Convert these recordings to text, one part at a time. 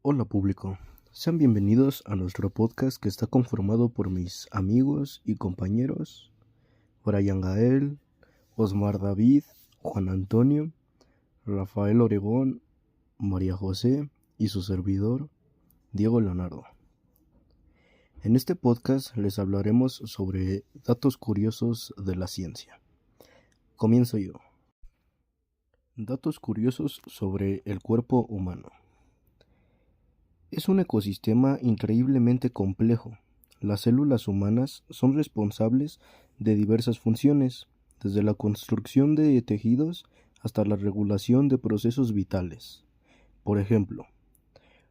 Hola público, sean bienvenidos a nuestro podcast que está conformado por mis amigos y compañeros Brian Gael, Osmar David, Juan Antonio, Rafael Oregón, María José y su servidor Diego Leonardo. En este podcast les hablaremos sobre datos curiosos de la ciencia. Comienzo yo. Datos curiosos sobre el cuerpo humano. Es un ecosistema increíblemente complejo. Las células humanas son responsables de diversas funciones, desde la construcción de tejidos hasta la regulación de procesos vitales. Por ejemplo,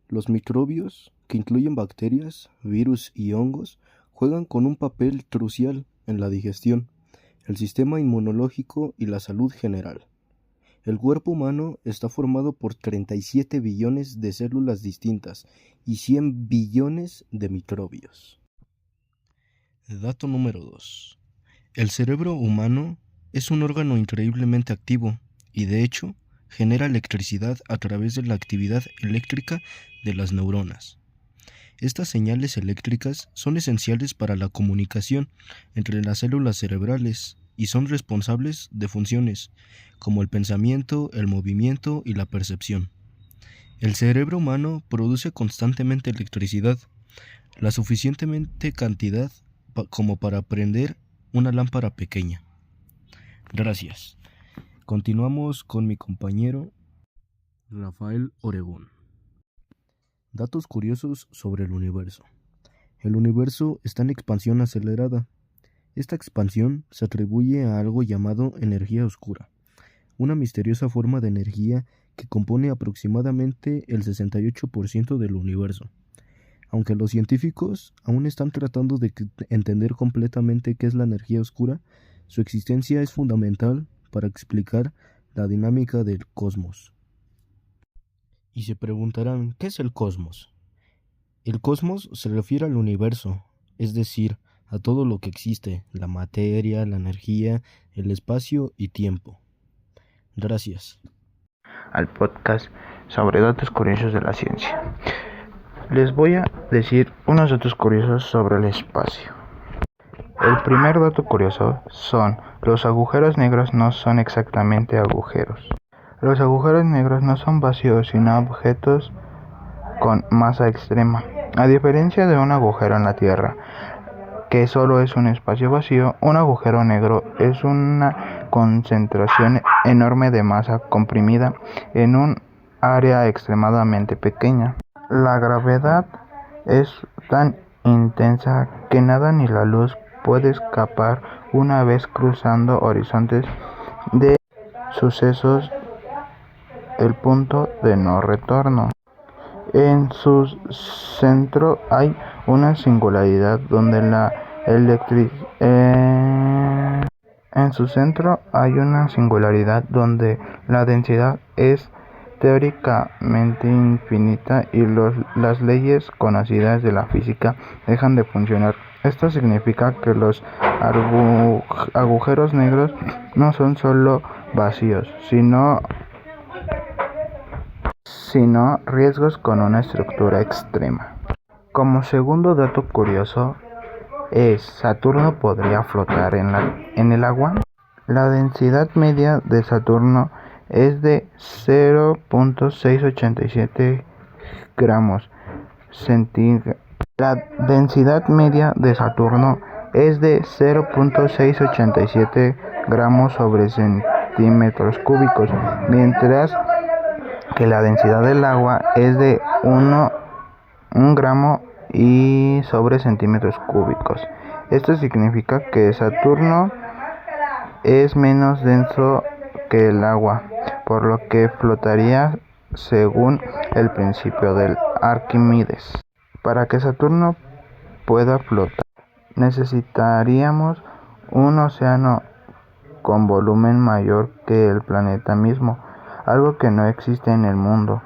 los microbios, que incluyen bacterias, virus y hongos, juegan con un papel crucial en la digestión, el sistema inmunológico y la salud general. El cuerpo humano está formado por 37 billones de células distintas y 100 billones de microbios. Dato número 2. El cerebro humano es un órgano increíblemente activo y de hecho genera electricidad a través de la actividad eléctrica de las neuronas. Estas señales eléctricas son esenciales para la comunicación entre las células cerebrales y son responsables de funciones como el pensamiento, el movimiento y la percepción. El cerebro humano produce constantemente electricidad, la suficientemente cantidad como para prender una lámpara pequeña. Gracias. Continuamos con mi compañero Rafael Oregón. Datos curiosos sobre el universo. El universo está en expansión acelerada. Esta expansión se atribuye a algo llamado energía oscura, una misteriosa forma de energía que compone aproximadamente el 68% del universo. Aunque los científicos aún están tratando de entender completamente qué es la energía oscura, su existencia es fundamental para explicar la dinámica del cosmos. Y se preguntarán, ¿qué es el cosmos? El cosmos se refiere al universo, es decir, a todo lo que existe, la materia, la energía, el espacio y tiempo. Gracias. Al podcast sobre datos curiosos de la ciencia. Les voy a decir unos datos curiosos sobre el espacio. El primer dato curioso son: los agujeros negros no son exactamente agujeros. Los agujeros negros no son vacíos, sino objetos con masa extrema. A diferencia de un agujero en la Tierra, que solo es un espacio vacío, un agujero negro es una concentración enorme de masa comprimida en un área extremadamente pequeña. La gravedad es tan intensa que nada ni la luz puede escapar una vez cruzando horizontes de sucesos, el punto de no retorno. En su centro hay una singularidad donde la densidad es teóricamente infinita y las leyes conocidas de la física dejan de funcionar. Esto significa que los agujeros negros no son solo vacíos, sino riesgos con una estructura extrema. Como segundo dato curioso, ¿Saturno podría flotar en el agua? La densidad media de Saturno es de 0.687 gramos centígrados. La densidad media de Saturno es de 0.687 gramos sobre centímetros cúbicos, mientras que la densidad del agua es de 1 gramo y sobre centímetros cúbicos. Esto significa que Saturno es menos denso que el agua, por lo que flotaría según el principio de Arquímedes. Para que Saturno pueda flotar, necesitaríamos un océano con volumen mayor que el planeta mismo, algo que no existe en el mundo.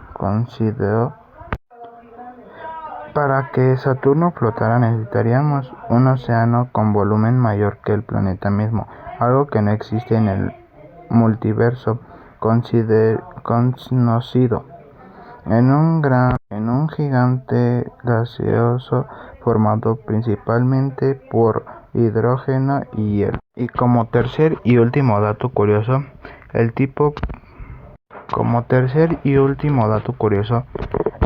Para que Saturno flotara necesitaríamos un océano con volumen mayor que el planeta mismo, algo que no existe en el multiverso conocido. en un gigante gaseoso formado principalmente por hidrógeno y hielo. Y como tercer y último dato curioso, el tipo como tercer y último dato curioso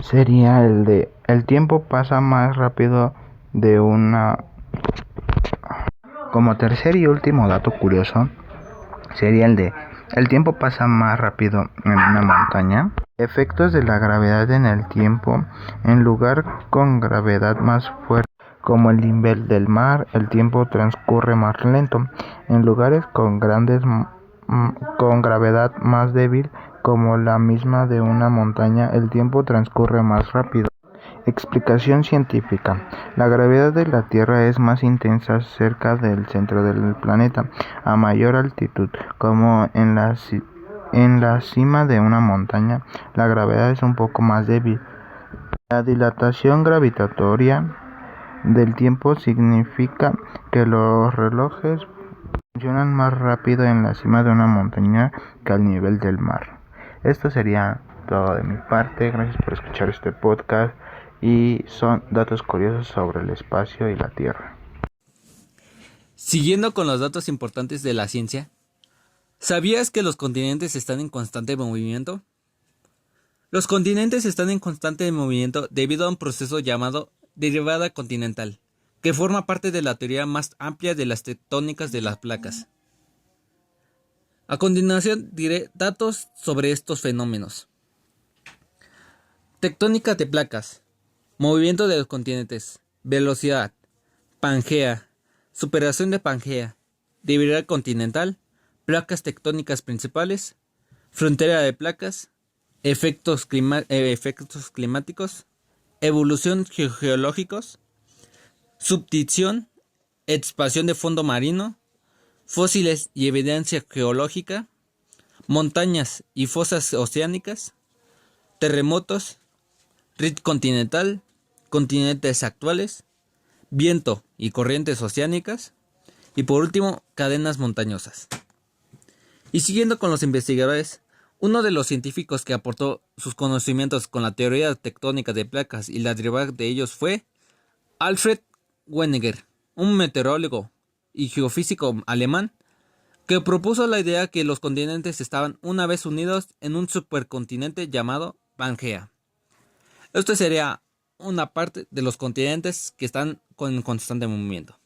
sería el tiempo pasa más rápido de una como tercer y último dato curioso sería el tiempo pasa más rápido en una montaña. Efectos de la gravedad en el tiempo. En lugar con gravedad más fuerte como el nivel del mar, el tiempo transcurre más lento. En lugares con gravedad más débil como la misma de una montaña, el tiempo transcurre más rápido. Explicación científica. La gravedad de la Tierra es más intensa cerca del centro del planeta, a mayor altitud, como en la cima de una montaña. La gravedad es un poco más débil. La dilatación gravitatoria del tiempo significa que los relojes funcionan más rápido en la cima de una montaña que al nivel del mar. Esto sería todo de mi parte. Gracias por escuchar este podcast y son datos curiosos sobre el espacio y la Tierra. Siguiendo con los datos importantes de la ciencia, ¿sabías que los continentes están en constante movimiento? Los continentes están en constante movimiento debido a un proceso llamado derivada continental, que forma parte de la teoría más amplia de las tectónicas de las placas. A continuación diré datos sobre estos fenómenos. Tectónica de placas, movimiento de los continentes, velocidad, Pangea, superación de Pangea, derivada continental, placas tectónicas principales, frontera de placas, efectos climáticos, evolución geológicos, subducción, expansión de fondo marino, fósiles y evidencia geológica, montañas y fosas oceánicas, terremotos, rid continental, continentes actuales, viento y corrientes oceánicas, y por último, cadenas montañosas. Y siguiendo con los investigadores, uno de los científicos que aportó sus conocimientos con la teoría tectónica de placas y la derivada de ellos fue Alfred Wegener, un meteorólogo y geofísico alemán que propuso la idea que los continentes estaban una vez unidos en un supercontinente llamado Pangea. Esto sería una parte de los continentes que están en constante movimiento.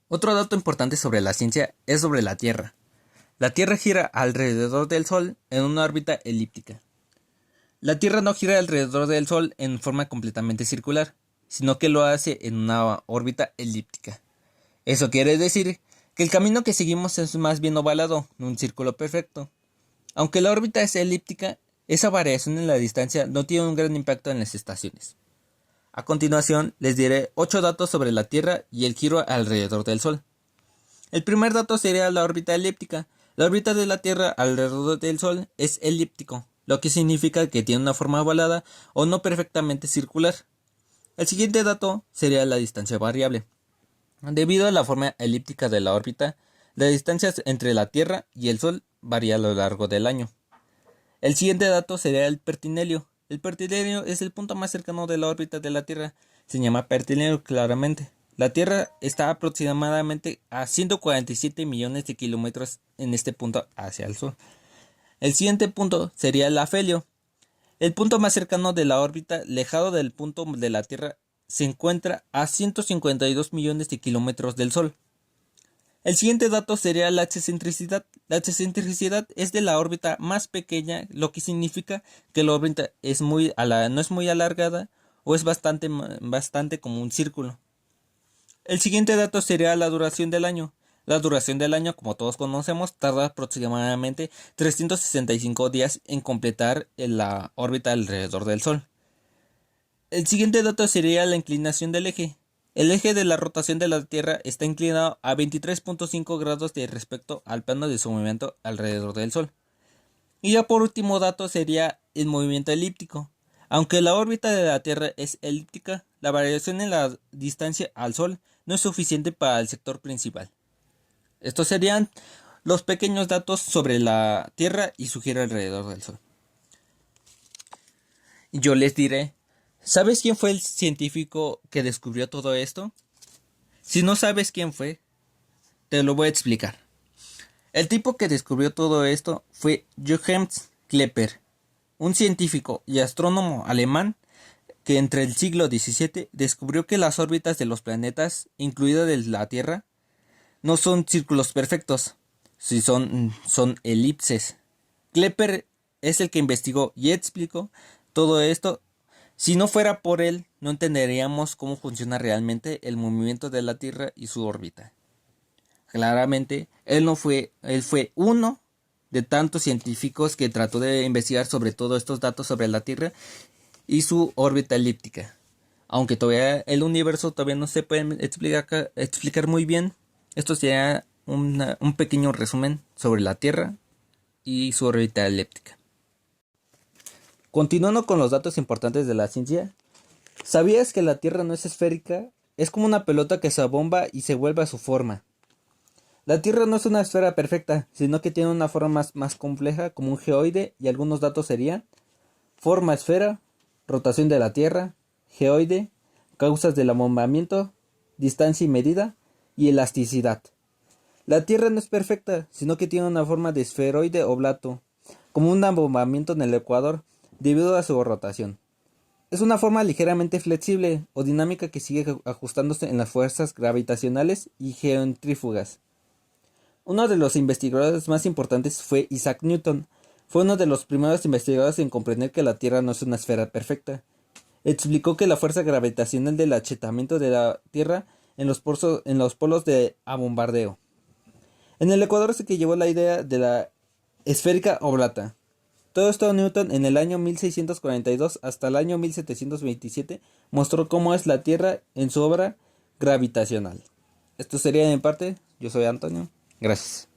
Otro dato importante sobre la ciencia es sobre la Tierra. La Tierra gira alrededor del Sol en una órbita elíptica. La Tierra no gira alrededor del Sol en forma completamente circular, sino que lo hace en una órbita elíptica. Eso quiere decir que el camino que seguimos es más bien ovalado, un círculo perfecto. Aunque la órbita es elíptica, esa variación en la distancia no tiene un gran impacto en las estaciones. A continuación, les diré 8 datos sobre la Tierra y el giro alrededor del Sol. El primer dato sería la órbita elíptica. La órbita de la Tierra alrededor del Sol es elíptico, lo que significa que tiene una forma ovalada o no perfectamente circular. El siguiente dato sería la distancia variable. Debido a la forma elíptica de la órbita, la distancia entre la Tierra y el Sol varía a lo largo del año. El siguiente dato sería el pertinelio. El pertinelio es el punto más cercano de la órbita de la Tierra. Se llama pertinelio claramente. La Tierra está aproximadamente a 147 millones de kilómetros en este punto hacia el Sol. El siguiente punto sería el afelio. El punto más cercano de la órbita, lejano del punto de la Tierra, se encuentra a 152 millones de kilómetros del Sol. El siguiente dato sería la excentricidad. La excentricidad es de la órbita más pequeña, lo que significa que la órbita no es muy alargada o es bastante como un círculo. El siguiente dato sería la duración del año. La duración del año, como todos conocemos, tarda aproximadamente 365 días en completar la órbita alrededor del Sol. El siguiente dato sería la inclinación del eje. El eje de la rotación de la Tierra está inclinado a 23.5 grados de respecto al plano de su movimiento alrededor del Sol. Y ya por último dato sería el movimiento elíptico. Aunque la órbita de la Tierra es elíptica, la variación en la distancia al Sol no es suficiente para el sector principal. Estos serían los pequeños datos sobre la Tierra y su giro alrededor del Sol. yo les diré, ¿sabes quién fue el científico que descubrió todo esto? Si no sabes quién fue, te lo voy a explicar. El tipo que descubrió todo esto fue Johannes Kepler, un científico y astrónomo alemán que entre el siglo XVII descubrió que las órbitas de los planetas, incluida de la Tierra, no son círculos perfectos, si son elipses. Kepler es el que investigó y explicó todo esto. Si no fuera por él, no entenderíamos cómo funciona realmente el movimiento de la Tierra y su órbita. Claramente, él fue uno de tantos científicos que trató de investigar sobre todos estos datos sobre la Tierra y su órbita elíptica. Aunque todavía el universo todavía no se puede explicar muy bien, esto sería un pequeño resumen sobre la Tierra y su órbita elíptica. Continuando con los datos importantes de la ciencia, ¿sabías que la Tierra no es esférica? Es como una pelota que se abomba y se vuelve a su forma. La Tierra no es una esfera perfecta, sino que tiene una forma más compleja, como un geoide, y algunos datos serían: forma esfera, rotación de la Tierra, geoide, causas del abombamiento, distancia y medida, y elasticidad. La Tierra no es perfecta, sino que tiene una forma de esferoide oblato, como un abombamiento en el ecuador, debido a su rotación. Es una forma ligeramente flexible o dinámica que sigue ajustándose en las fuerzas gravitacionales y geocentrífugas. Uno de los investigadores más importantes fue Isaac Newton. Fue uno de los primeros investigadores en comprender que la Tierra no es una esfera perfecta. Explicó que la fuerza gravitacional del achetamiento de la Tierra en los polos de abombardeo. En el ecuador se que llevó la idea de la esférica oblata. Todo esto Newton en el año 1642 hasta el año 1727 mostró cómo es la Tierra en su obra gravitacional. Esto sería de mi parte. Yo soy Antonio. Gracias.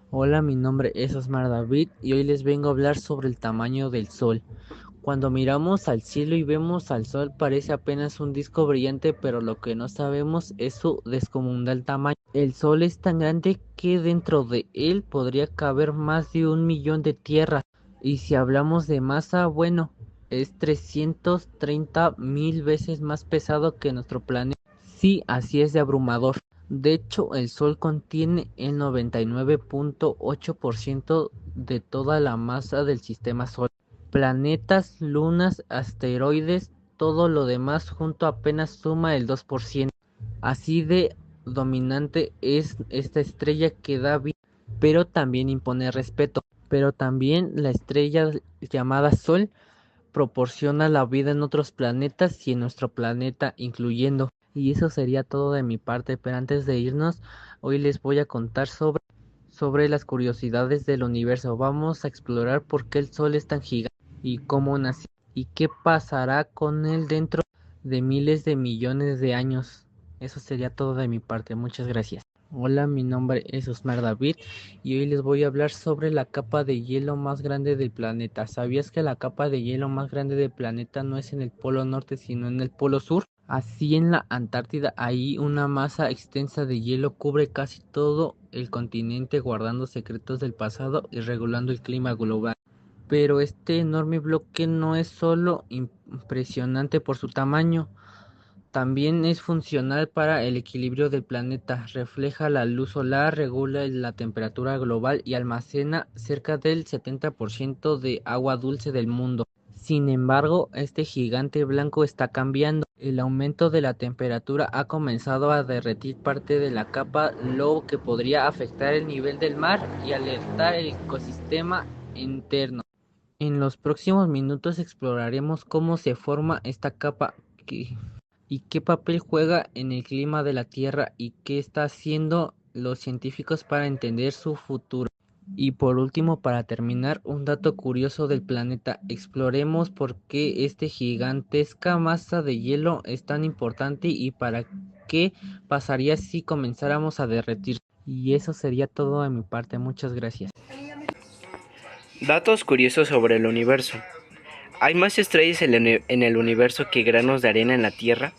Hola, mi nombre es Osmar David y hoy les vengo a hablar sobre el tamaño del Sol. Cuando miramos al cielo y vemos al Sol parece apenas un disco brillante, pero lo que no sabemos es su descomunal tamaño. El Sol es tan grande que dentro de él podría caber más de 1 millón de tierras. Y si hablamos de masa, bueno, es 330.000 veces más pesado que nuestro planeta. Sí, así es de abrumador. De hecho, el Sol contiene el 99.8% de toda la masa del sistema solar. Planetas, lunas, asteroides, todo lo demás junto apenas suma el 2%. Así de dominante es esta estrella que da vida, pero también impone respeto. Pero también la estrella llamada Sol proporciona la vida en otros planetas y en nuestro planeta incluyendo. Y eso sería todo de mi parte, pero antes de irnos, hoy les voy a contar sobre las curiosidades del universo. Vamos a explorar por qué el Sol es tan gigante y cómo nació y qué pasará con él dentro de miles de millones de años. Eso sería todo de mi parte. Muchas gracias. Hola, mi nombre es Osmar David y hoy les voy a hablar sobre la capa de hielo más grande del planeta. ¿Sabías que la capa de hielo más grande del planeta no es en el polo norte sino en el polo sur? Así en la Antártida, ahí una masa extensa de hielo cubre casi todo el continente guardando secretos del pasado y regulando el clima global. Pero este enorme bloque no es solo impresionante por su tamaño, también es funcional para el equilibrio del planeta, refleja la luz solar, regula la temperatura global y almacena cerca del 70% de agua dulce del mundo. Sin embargo, este gigante blanco está cambiando. El aumento de la temperatura ha comenzado a derretir parte de la capa, lo que podría afectar el nivel del mar y alertar el ecosistema interno. En los próximos minutos exploraremos cómo se forma esta capa y qué papel juega en el clima de la Tierra y qué están haciendo los científicos para entender su futuro. Y por último, para terminar, un dato curioso del planeta. Exploremos por qué esta gigantesca masa de hielo es tan importante y para qué pasaría si comenzáramos a derretir. Y eso sería todo de mi parte. Muchas gracias. Datos curiosos sobre el universo. ¿Hay más estrellas en el universo que granos de arena en la Tierra?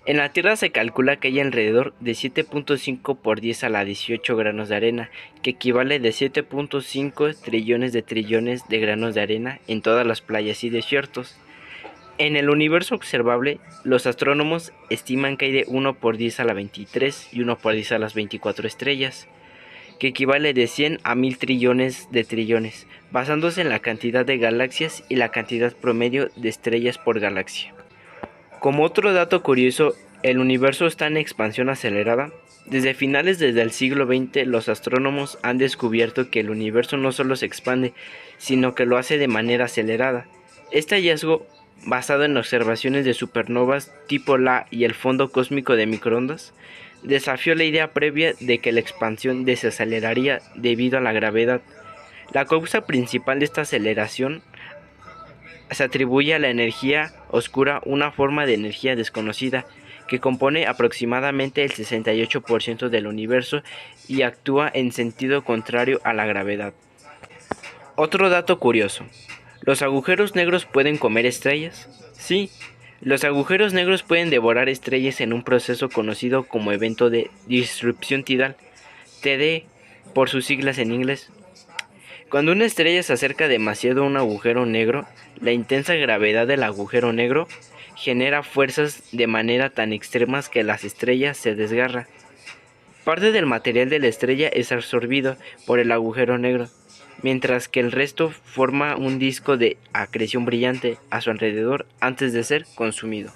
En la Tierra se calcula que hay alrededor de 7.5 por 10 a la 18 granos de arena, que equivale de 7.5 trillones de granos de arena en todas las playas y desiertos. En el universo observable, los astrónomos estiman que hay de 1 por 10 a la 23 y 1 por 10 a las 24 estrellas, que equivale de 100 a 1000 trillones de trillones, basándose en la cantidad de galaxias y la cantidad promedio de estrellas por galaxia. Como otro dato curioso, el universo está en expansión acelerada. Desde finales del siglo XX, los astrónomos han descubierto que el universo no solo se expande, sino que lo hace de manera acelerada. Este hallazgo, basado en observaciones de supernovas tipo La y el fondo cósmico de microondas, desafió la idea previa de que la expansión desaceleraría debido a la gravedad. La causa principal de esta aceleración se atribuye a la energía oscura, una forma de energía desconocida que compone aproximadamente el 68% del universo y actúa en sentido contrario a la gravedad. Otro dato curioso: ¿los agujeros negros pueden comer estrellas? Sí, los agujeros negros pueden devorar estrellas en un proceso conocido como evento de disrupción tidal, TD por sus siglas en inglés. Cuando una estrella se acerca demasiado a un agujero negro, la intensa gravedad del agujero negro genera fuerzas de manera tan extremas que las estrellas se desgarran. Parte del material de la estrella es absorbido por el agujero negro, mientras que el resto forma un disco de acreción brillante a su alrededor antes de ser consumido.